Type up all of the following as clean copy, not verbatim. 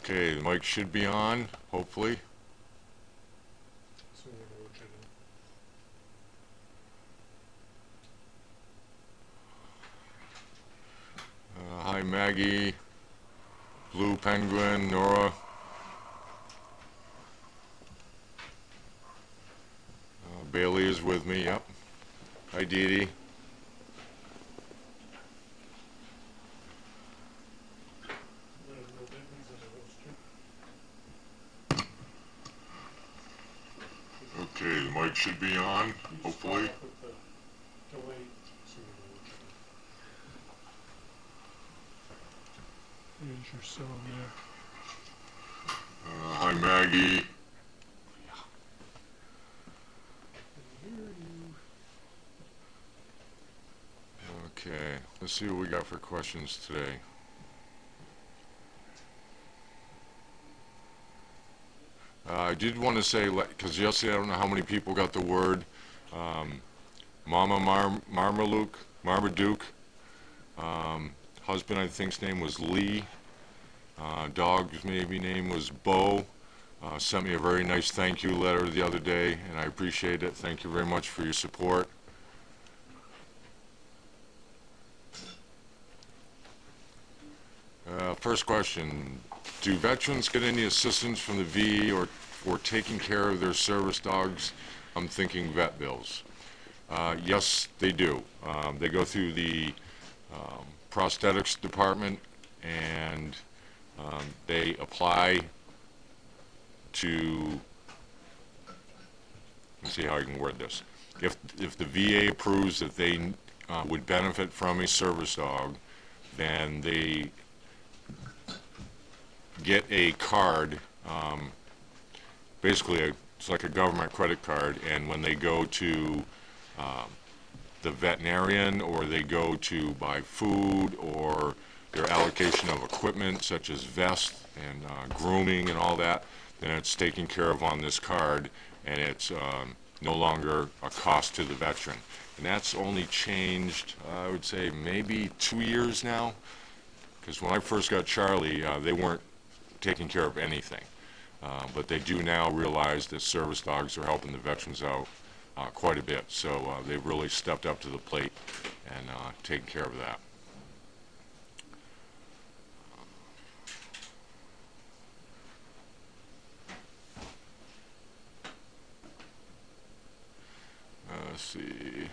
Okay, the mic should be on, hopefully. Hi Maggie, Blue Penguin, Nora. Bailey is with me, yep. Hi Dee Dee. Okay, the mic should be on, hopefully. Here's your song, yeah. Hi Maggie. Okay, let's see what we got for questions today. I did want to say, because yesterday I don't know how many people got the word, Mama Marmaduke, husband I think's name was Lee, dog's maybe name was Bo, sent me a very nice thank you letter the other day, and I appreciate it. Thank you very much for your support. First question, do veterans get any assistance from the VE or for taking care of their service dogs? I'm thinking vet bills. Yes, they do. They go through the prosthetics department and they apply to, let's see how I can word this. If the VA approves that they would benefit from a service dog, then they get a card, basically it's like a government credit card, and when they go to the veterinarian or they go to buy food or their allocation of equipment such as vests and grooming and all that, then it's taken care of on this card and it's no longer a cost to the veteran. And that's only changed, I would say, maybe 2 years now, because when I first got Charlie, they weren't taking care of anything. But they do now realize that service dogs are helping the veterans out quite a bit. So they've really stepped up to the plate and taken care of that. Let's see.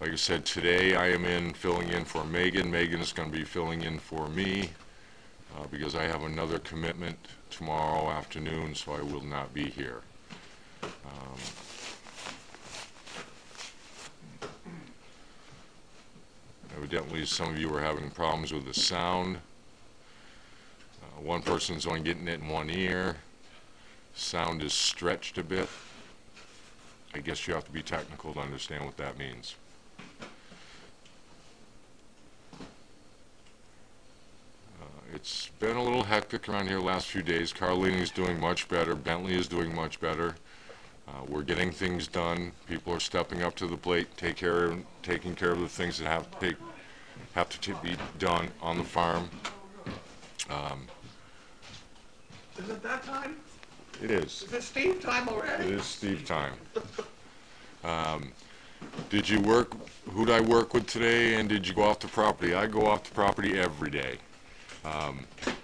Like I said, today I am filling in for Megan. Megan is going to be filling in for me because I have another commitment tomorrow afternoon, so I will not be here. Evidently, some of you are having problems with the sound. One person's only getting it in one ear. Sound is stretched a bit. I guess you have to be technical to understand what that means. It's been a little hectic around here the last few days. Carlene is doing much better. Bentley is doing much better. We're getting things done. People are stepping up to the plate, taking care of the things that have to be done on the farm. Is it that time? It is. Is it Steve time already? It is Steve time. Did you work? Who did I work with today? And did you go off the property? I go off the property every day.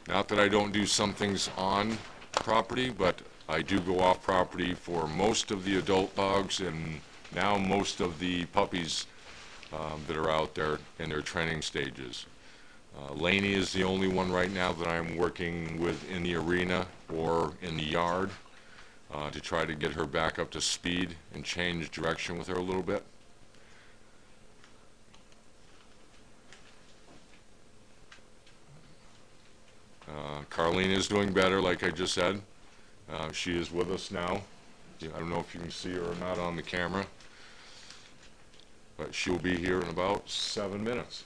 Not that I don't do some things on property, but I do go off property for most of the adult dogs and now most of the puppies that are out there in their training stages. Lainey is the only one right now that I'm working with in the arena or in the yard to try to get her back up to speed and change direction with her a little bit. Carlene is doing better, like I just said. She is with us now. I don't know if you can see her or not on the camera, but she'll be here in about 7 minutes.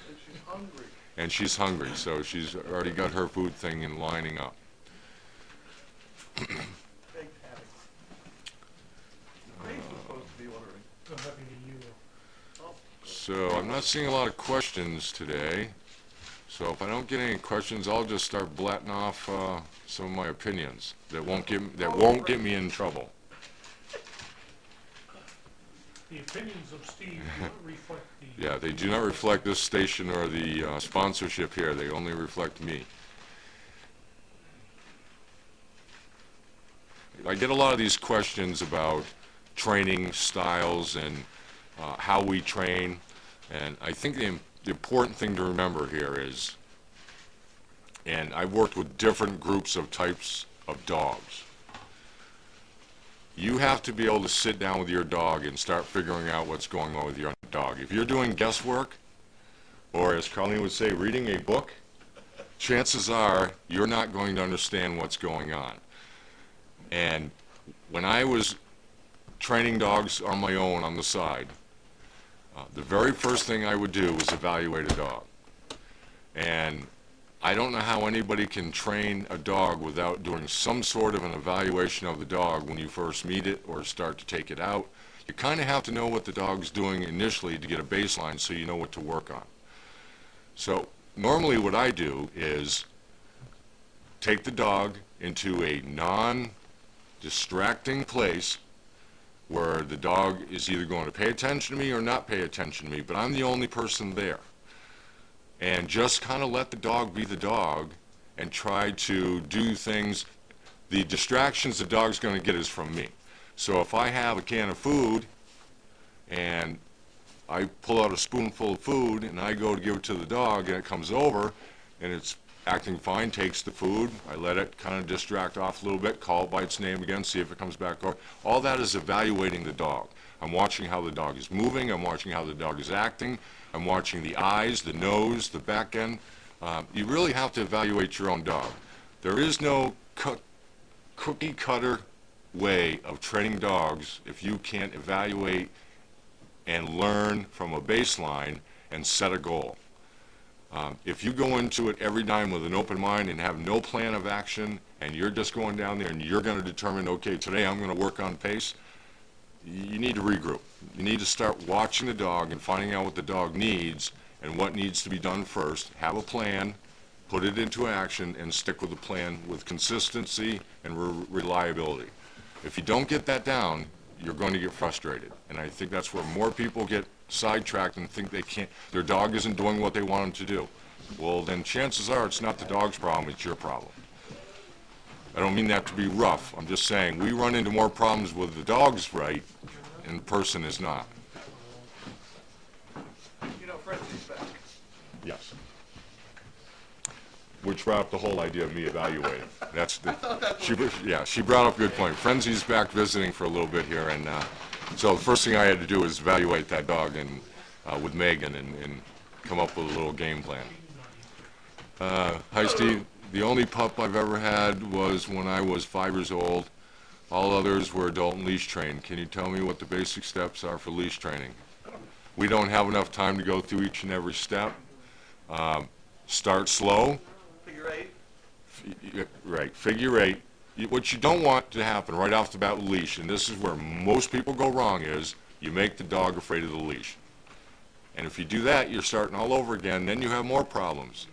And she's hungry. And she's hungry, so she's already got her food thing in lining up. Big Patty. Grace was supposed to be ordering. I'm happy to you. Oh, So I'm not seeing a lot of questions today. So if I don't get any questions, I'll just start blatting off some of my opinions that won't get me in trouble. The opinions of Steve do not reflect the... Yeah, they do not reflect this station or the sponsorship here. They only reflect me. I get a lot of these questions about training styles and how we train, and I think the important thing to remember here is, and I've worked with different groups of types of dogs, you have to be able to sit down with your dog and start figuring out what's going on with your dog. If you're doing guesswork, or as Carlene would say, reading a book, chances are you're not going to understand what's going on. And when I was training dogs on my own on the side, the very first thing I would do was evaluate a dog. And I don't know how anybody can train a dog without doing some sort of an evaluation of the dog when you first meet it or start to take it out. You kind of have to know what the dog's doing initially to get a baseline so you know what to work on. So normally what I do is take the dog into a non-distracting place where the dog is either going to pay attention to me or not pay attention to me, but I'm the only person there. And just kind of let the dog be the dog and try to do things. The distractions the dog's going to get is from me. So if I have a can of food and I pull out a spoonful of food and I go to give it to the dog and it comes over and it's acting fine, takes the food, I let it kind of distract off a little bit, call it by its name again, see if it comes back over. All that is evaluating the dog. I'm watching how the dog is moving, I'm watching how the dog is acting, I'm watching the eyes, the nose, the back end. You really have to evaluate your own dog. There is no cookie cutter way of training dogs if you can't evaluate and learn from a baseline and set a goal. If you go into it every time with an open mind and have no plan of action and you're just going down there and you're going to determine, okay, today I'm going to work on pace, you need to regroup. You need to start watching the dog and finding out what the dog needs and what needs to be done first. Have a plan, put it into action, and stick with the plan with consistency and reliability. If you don't get that down, you're going to get frustrated. And I think that's where more people get sidetracked and think their dog isn't doing what they want them to do. Well, then chances are it's not the dog's problem, it's your problem. I don't mean that to be rough. I'm just saying we run into more problems with the dog's right and the person is not. You know, Frenzy's back. Yes. Which brought up the whole idea of me evaluating. She brought up a good point. Frenzy's back visiting for a little bit here, and so the first thing I had to do was evaluate that dog and with Megan and come up with a little game plan. Hi, Steve. The only pup I've ever had was when I was 5 years old. All others were adult and leash trained. Can you tell me what the basic steps are for leash training? We don't have enough time to go through each and every step. Start slow. Figure eight. Right, figure eight. What you don't want to happen right off the bat with leash, and this is where most people go wrong, is you make the dog afraid of the leash. And if you do that, you're starting all over again, then you have more problems.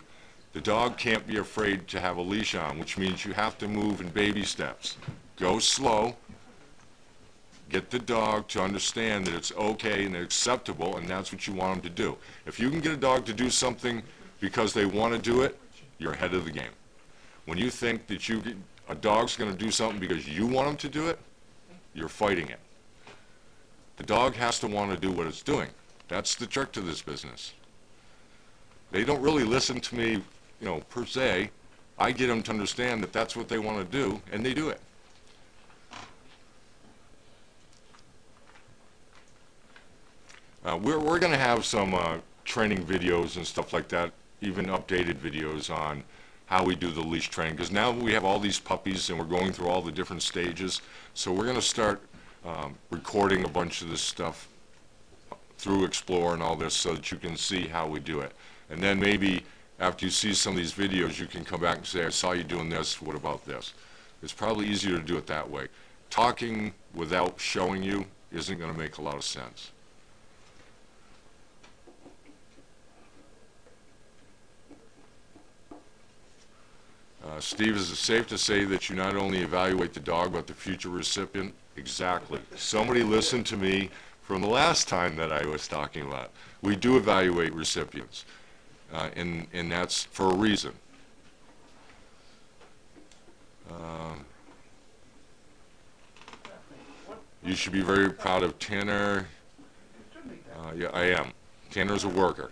The dog can't be afraid to have a leash on, which means you have to move in baby steps. Go slow. Get the dog to understand that it's okay and acceptable, and that's what you want them to do. If you can get a dog to do something because they want to do it, you're ahead of the game. When you think that a dog's going to do something because you want them to do it, you're fighting it. The dog has to want to do what it's doing. That's the trick to this business. They don't really listen to me, per se. I get them to understand that that's what they want to do, and they do it. We're going to have some training videos and stuff like that, even updated videos on how we do the leash training, because now we have all these puppies and we're going through all the different stages. So we're going to start recording a bunch of this stuff through Explore and all this so that you can see how we do it. And then maybe after you see some of these videos, you can come back and say, I saw you doing this, what about this? It's probably easier to do it that way. Talking without showing you isn't going to make a lot of sense. Steve, is it safe to say that you not only evaluate the dog, but the future recipient? Exactly. Somebody listened to me from the last time that I was talking about. We do evaluate recipients, and that's for a reason. You should be very proud of Tanner. Yeah, I am. Tanner's a worker.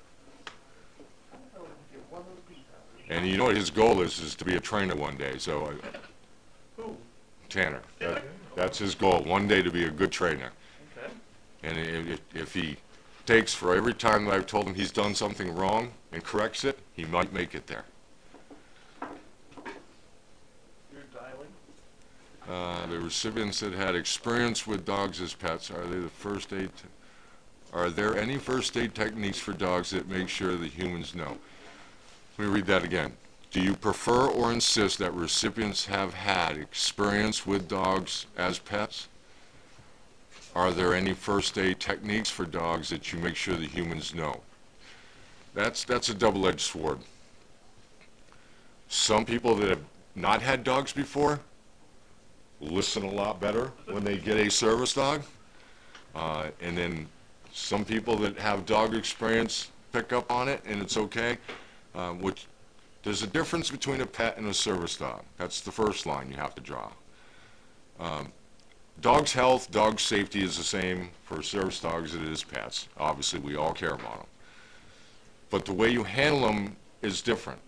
And you know what his goal is to be a trainer one day, so Who? Tanner, that's his goal, one day to be a good trainer. Okay. And if he takes, for every time that I've told him he's done something wrong and corrects it, he might make it there. You're dialing? The recipients that had experience with dogs as pets, are there any first aid techniques for dogs that make sure that humans know? Let me read that again. Do you prefer or insist that recipients have had experience with dogs as pets? Are there any first aid techniques for dogs that you make sure the humans know? That's a double-edged sword. Some people that have not had dogs before listen a lot better when they get a service dog. And then some people that have dog experience pick up on it and it's okay. Which there's a difference between a pet and a service dog. That's the first line you have to draw. Dog's health, dog safety is the same for service dogs as it is pets. Obviously, we all care about them. But the way you handle them is different.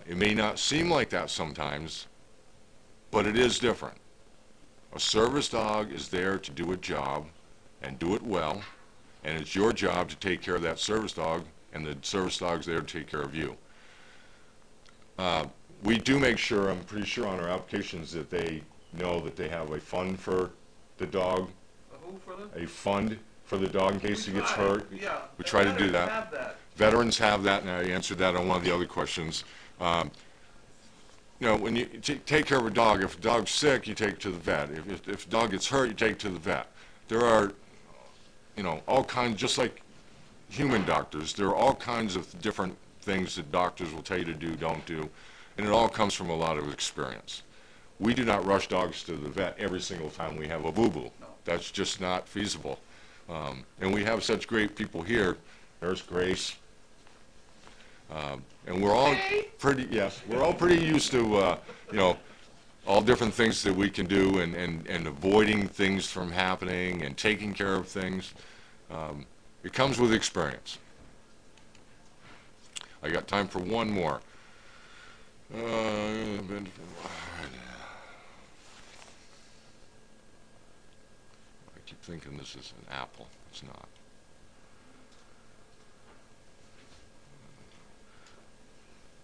It may not seem like that sometimes, but it is different. A service dog is there to do a job and do it well, and it's your job to take care of that service dog, and the service dog's there to take care of you. We do make sure, I'm pretty sure on our applications, that they know that they have a fund for the dog, Who for the? a fund for the dog in case he gets hurt. Yeah. We try to do veterans that. have that. Veterans have that, and I answered that on one of the other questions. You know, when you take care of a dog, if a dog's sick, you take it to the vet. If a dog gets hurt, you take it to the vet. There are, you know, all kinds, just like human doctors, there are all kinds of different things that doctors will tell you to do, don't do, and it all comes from a lot of experience. We do not rush dogs to the vet every single time we have a boo-boo. No. That's just not feasible. And we have such great people here. There's Grace. And we're all pretty, yes, we're all pretty used to, you know, all different things that we can do and avoiding things from happening and taking care of things. It comes with experience. I got time for one more. I keep thinking this is an apple. It's not.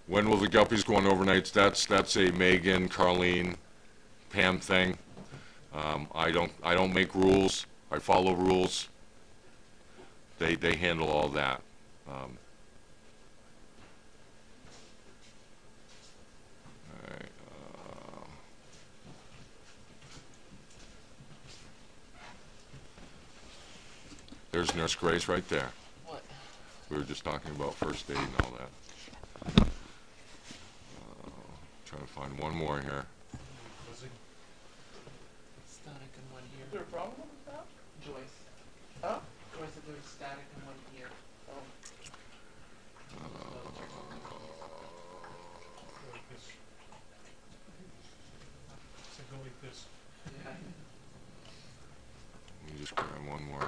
When will the guppies go on overnights? That's a Megan, Carlene, Pam thing. I don't make rules. I follow rules. They handle all that. All right, there's Nurse Grace right there. What? We were just talking about first aid and all that. Trying to find one more here. Static in one Is ear. there a problem with that? Joyce. Huh? Joyce said there was static in one ear. Like this. So go like this. Yeah. Let me just grab one more.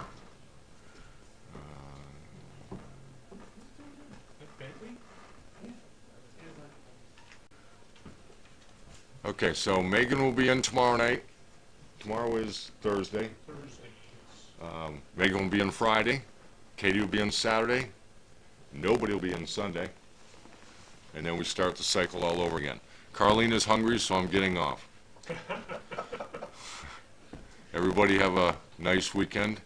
Bentley? Okay, so Megan will be in tomorrow night. Tomorrow is Thursday. Thursday, yes. Megan will be in Friday. Katie will be in Saturday. Nobody will be in Sunday. And then we start the cycle all over again. Carlene is hungry, so I'm getting off. Everybody have a nice weekend.